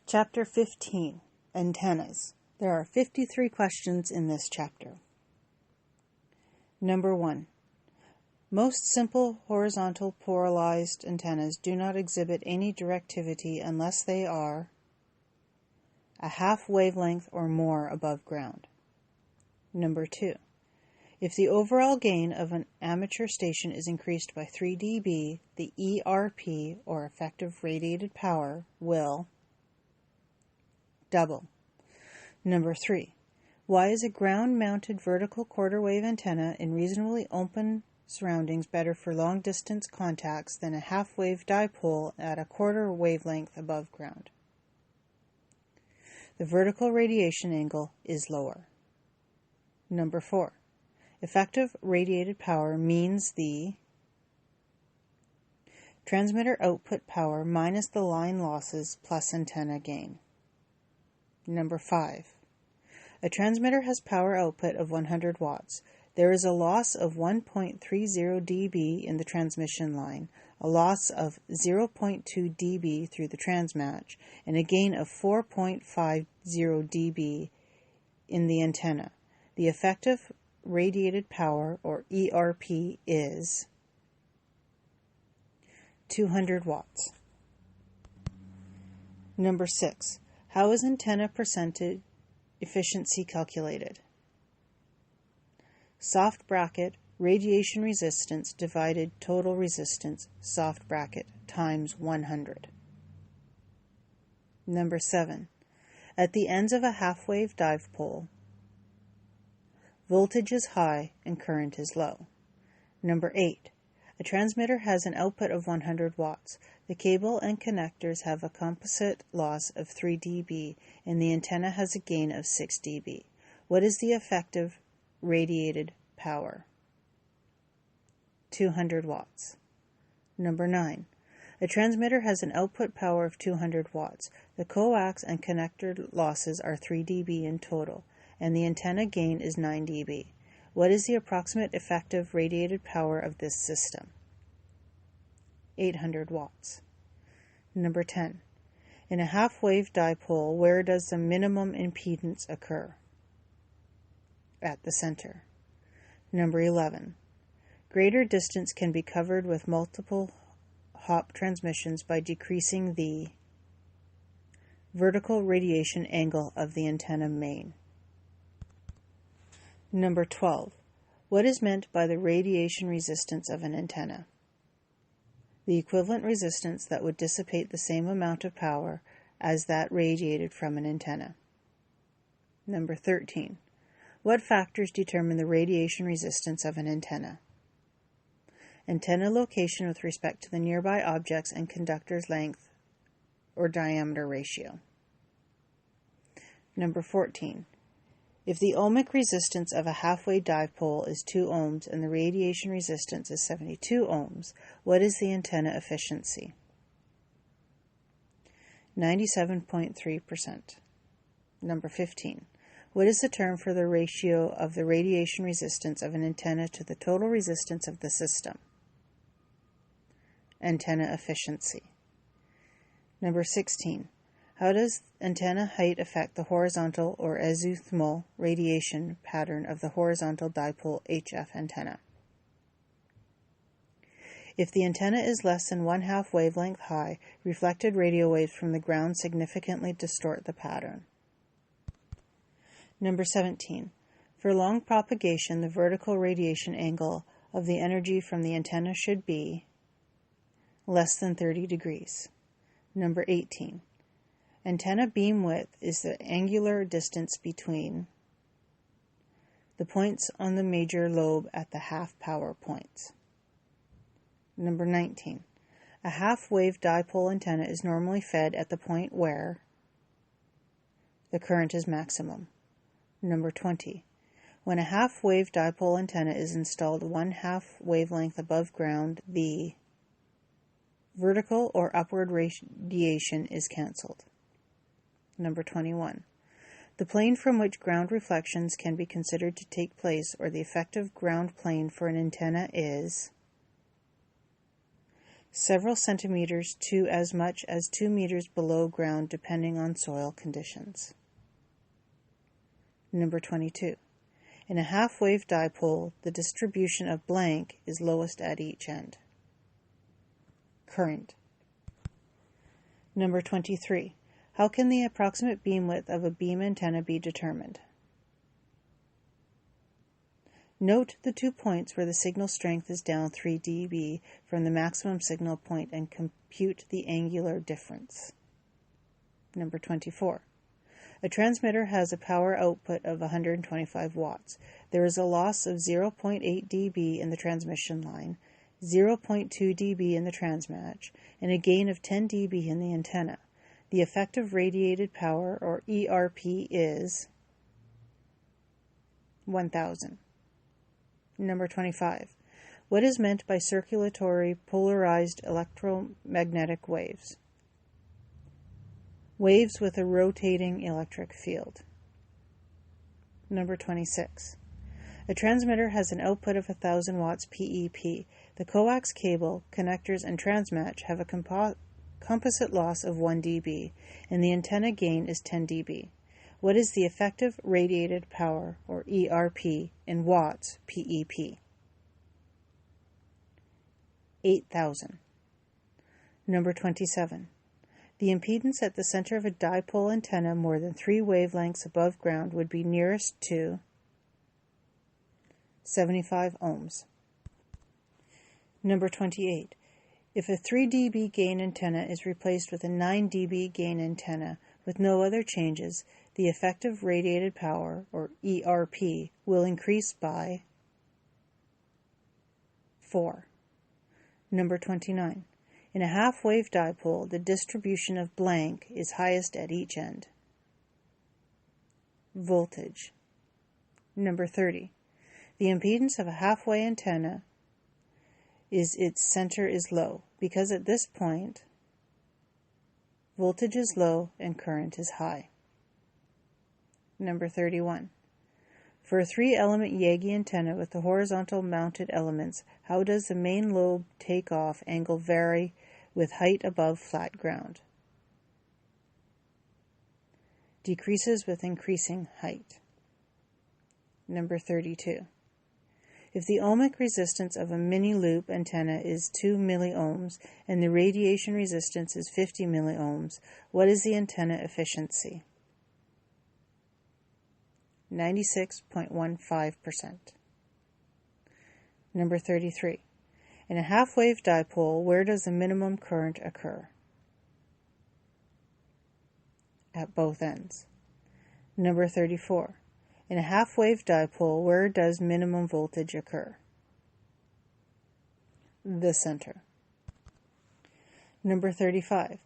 Chapter 15, Antennas. There are 53 questions in this chapter. Number 1. Most simple horizontal polarized antennas do not exhibit any directivity unless they are a half wavelength or more above ground. Number 2. If the overall gain of an amateur station is increased by 3 dB, the ERP, or effective radiated power, will double. Number 3. Why is a ground-mounted vertical quarter wave antenna in reasonably open surroundings better for long-distance contacts than a half-wave dipole at a quarter wavelength above ground? The vertical radiation angle is lower. Number 4. Effective radiated power means the transmitter output power minus the line losses plus antenna gain. Number 5. A transmitter has power output of 100 watts. There is a loss of 1.30 dB in the transmission line, a loss of 0.2 dB through the transmatch, and a gain of 4.50 dB in the antenna. The effective radiated power, or ERP, is 200 watts. Number 6. How is antenna percentage efficiency calculated? Soft bracket, radiation resistance divided total resistance, soft bracket, times 100. Number 7. At the ends of a half-wave dipole, voltage is high and current is low. Number 8. A transmitter has an output of 100 watts. The cable and connectors have a composite loss of 3 dB, and the antenna has a gain of 6 dB. What is the effective radiated power? 200 watts. Number 9. A transmitter has an output power of 200 watts. The coax and connector losses are 3 dB in total, and the antenna gain is 9 dB. What is the approximate effective radiated power of this system? 800 watts. Number 10. In a half-wave dipole, where does the minimum impedance occur? At the center. Number 11. Greater distance can be covered with multiple hop transmissions by decreasing the vertical radiation angle of the antenna main. Number 12. What is meant by the radiation resistance of an antenna? The equivalent resistance that would dissipate the same amount of power as that radiated from an antenna. Number 13. What factors determine the radiation resistance of an antenna? Antenna location with respect to the nearby objects and conductor's length or diameter ratio. Number 14. If the ohmic resistance of a half-wave dipole is 2 ohms and the radiation resistance is 72 ohms, what is the antenna efficiency? 97.3%. Number 15. What is the term for the ratio of the radiation resistance of an antenna to the total resistance of the system? Antenna efficiency. Number 16. How does antenna height affect the horizontal or azimuthal radiation pattern of the horizontal dipole HF antenna? If the antenna is less than 1/2 wavelength high, reflected radio waves from the ground significantly distort the pattern. Number 17. For long propagation, the vertical radiation angle of the energy from the antenna should be less than 30 degrees. Number 18. Antenna beam width is the angular distance between the points on the major lobe at the half-power points. Number 19. A half-wave dipole antenna is normally fed at the point where the current is maximum. Number 20. When a half-wave dipole antenna is installed 1/2 wavelength above ground, the vertical or upward radiation is cancelled. Number 21. The plane from which ground reflections can be considered to take place, or the effective ground plane for an antenna, is several centimeters to as much as 2 meters below ground depending on soil conditions. Number 22. In a half-wave dipole, the distribution of blank is lowest at each end. Current. Number 23. How can the approximate beam width of a beam antenna be determined? Note the 2 points where the signal strength is down 3 dB from the maximum signal point and compute the angular difference. Number 24. A transmitter has a power output of 125 watts. There is a loss of 0.8 dB in the transmission line, 0.2 dB in the transmatch, and a gain of 10 dB in the antenna. The effective radiated power, or ERP, is 1000. Number 25. What is meant by circulatory polarized electromagnetic waves? Waves with a rotating electric field. Number 26. A transmitter has an output of 1000 watts PEP. The coax cable, connectors, and transmatch have a composite loss of 1 dB, and the antenna gain is 10 dB. What is the effective radiated power, or ERP, in watts PEP? 8000. Number 27. The impedance at the center of a dipole antenna more than 3 wavelengths above ground would be nearest to 75 ohms. Number 28. If a 3 dB gain antenna is replaced with a 9 dB gain antenna with no other changes, the effective radiated power, or ERP, will increase by 4. Number 29. In a half-wave dipole, the distribution of blank is highest at each end. Voltage. Number 30. The impedance of a half-wave antenna is its center is low, because at this point, voltage is low and current is high. Number 31. For a 3-element Yagi antenna with the horizontal mounted elements, how does the main lobe takeoff angle vary with height above flat ground? Decreases with increasing height. Number 32. If the ohmic resistance of a mini-loop antenna is 2 milliohms and the radiation resistance is 50 milliohms, what is the antenna efficiency? 96.15%. Number 33. In a half-wave dipole, where does the minimum current occur? At both ends. Number 34. In a half-wave dipole, where does minimum voltage occur? The center. Number 35.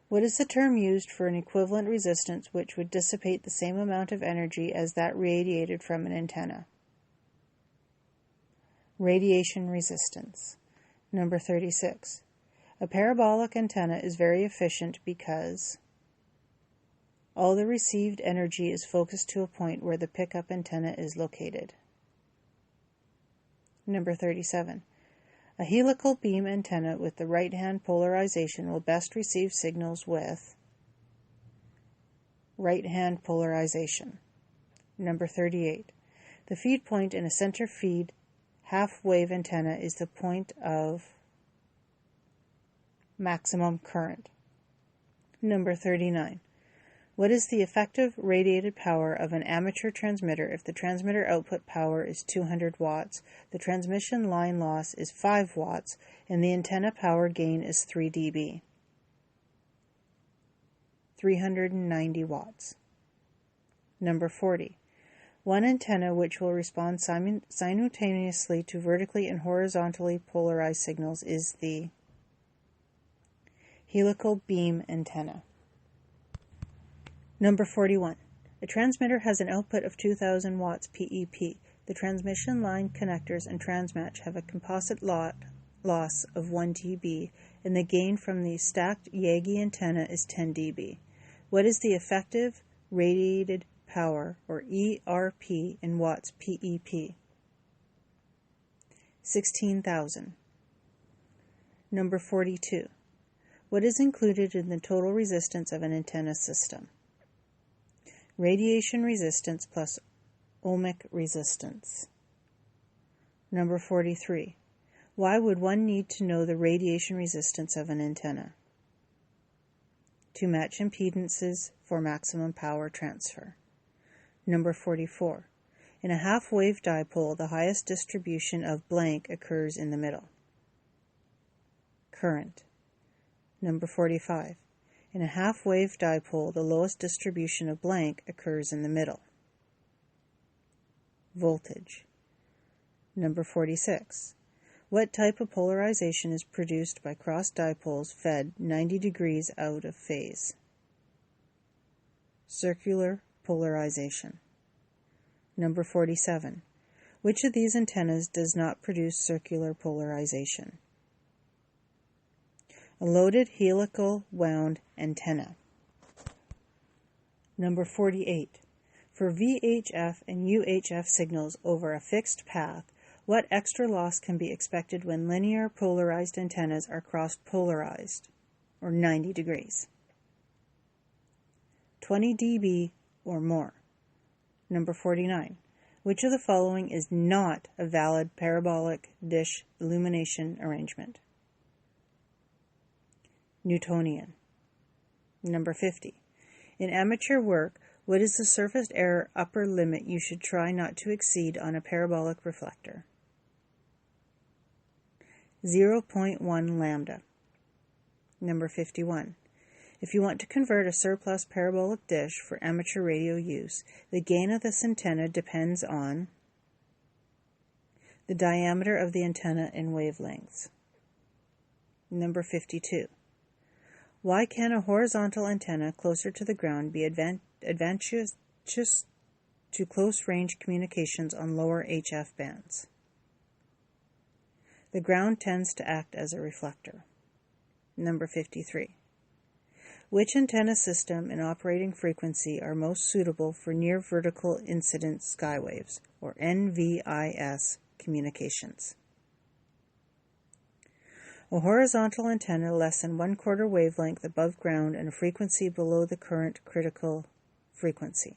What is the term used for an equivalent resistance which would dissipate the same amount of energy as that radiated from an antenna? Radiation resistance. Number 36. A parabolic antenna is very efficient because all the received energy is focused to a point where the pickup antenna is located. Number 37. A helical beam antenna with the right-hand polarization will best receive signals with right-hand polarization. Number 38. The feed point in a center feed half-wave antenna is the point of maximum current. Number 39. What is the effective radiated power of an amateur transmitter if the transmitter output power is 200 watts, the transmission line loss is 5 watts, and the antenna power gain is 3 dB? 390 watts. Number 40. One antenna which will respond simultaneously to vertically and horizontally polarized signals is the helical beam antenna. Number 41. A transmitter has an output of 2000 watts PEP. The transmission line connectors and transmatch have a composite loss of 1 dB, and the gain from the stacked Yagi antenna is 10 dB. What is the effective radiated power, or ERP, in watts PEP? 16,000. Number 42. What is included in the total resistance of an antenna system? Radiation resistance plus ohmic resistance. Number 43. Why would one need to know the radiation resistance of an antenna? To match impedances for maximum power transfer. Number 44. In a half-wave dipole, the highest distribution of blank occurs in the middle. Current. Number 45. In a half-wave dipole, the lowest distribution of blank occurs in the middle. Voltage. Number 46. What type of polarization is produced by cross dipoles fed 90 degrees out of phase? Circular polarization. Number 47. Which of these antennas does not produce circular polarization? A loaded helical wound antenna. Number 48. For VHF and UHF signals over a fixed path, what extra loss can be expected when linear polarized antennas are cross-polarized, or 90 degrees? 20 dB or more. Number 49. Which of the following is not a valid parabolic dish illumination arrangement? Newtonian. Number 50. In amateur work, what is the surface error upper limit you should try not to exceed on a parabolic reflector? 0.1 lambda. Number 51. If you want to convert a surplus parabolic dish for amateur radio use, the gain of this antenna depends on the diameter of the antenna in wavelengths. Number 52. Why can a horizontal antenna closer to the ground be advantageous to close-range communications on lower HF bands? The ground tends to act as a reflector. Number 53. Which antenna system and operating frequency are most suitable for near vertical incident skywaves, or NVIS, communications? A horizontal antenna less than 1/4 wavelength above ground and a frequency below the current critical frequency.